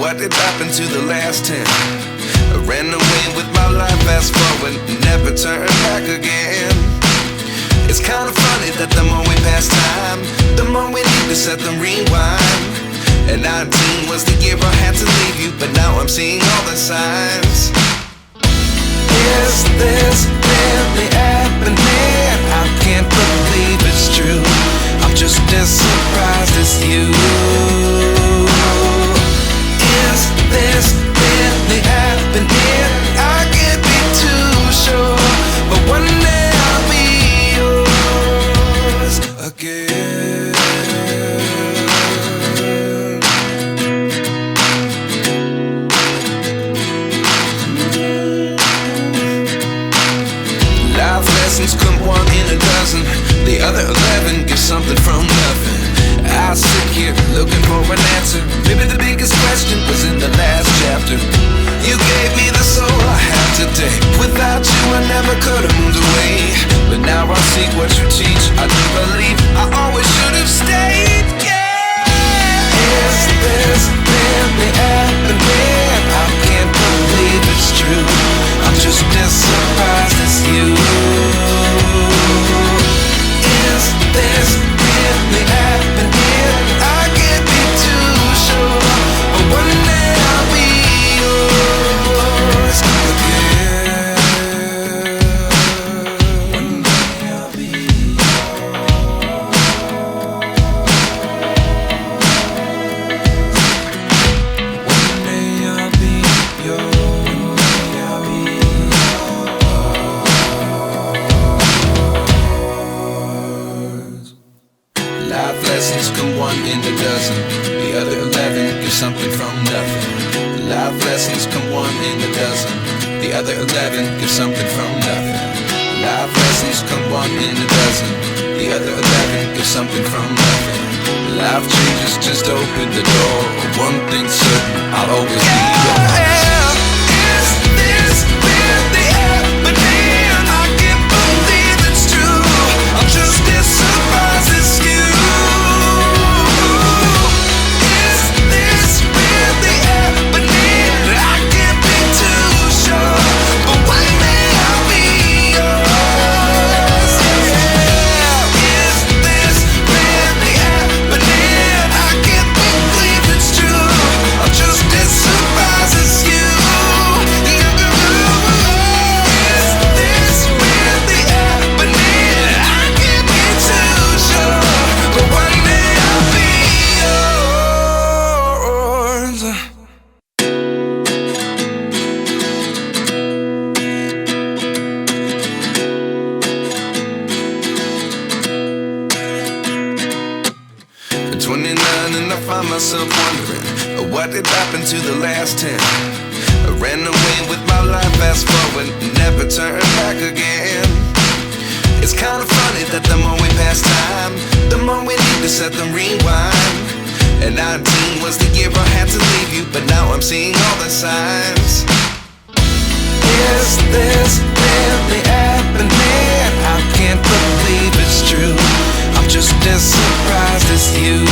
What did happen to the last 10? I ran away with my life, fast forward, never turn back again. It's kind of funny that the more we pass time, the more we need to set them rewind. And 19 was the year I had to leave you, but now I'm seeing all the signs. Is this really happening? I can't believe it's true. I'm just as surprised as you. Is this really happening? I can't be too sure, but one day I'll be yours again. Life lessons come one in a dozen. The other 11 get something from nothing. I sit here looking for an answer. Maybe the biggest question was in the last chapter. You gave me the soul I have today. Without you I never could have moved away. But now I see what you teach. I do believe I always should have stayed. Yeah. Is this really happening? I can't believe it's true. I'm just as surprised as you. Is this really happening? I can't be too sure, but one day I'll be yours again. One day I'll be yours. One day I'll be yours. Life lessons come one in a dozen. The other 11 get something from nothing. Life lessons come one in a dozen. The other 11 get something from nothing. Life lessons come one in a dozen. The other 11 get something from nothing. Life changes just open the door. One thing's certain, I'll always be yours. Is this really happening? I can't believe it's true. I'm just as surprised as you. At 29 and I find myself wondering what did happen to the last 10. I ran away with my life, fast forward, never turn back again. It's kind of funny that the more we pass time, the more we need to set them rewind. And 19 was the year I had to leave you, but now I'm seeing all the signs. Is this really happening? I can't believe it's true. I'm just as surprised as you.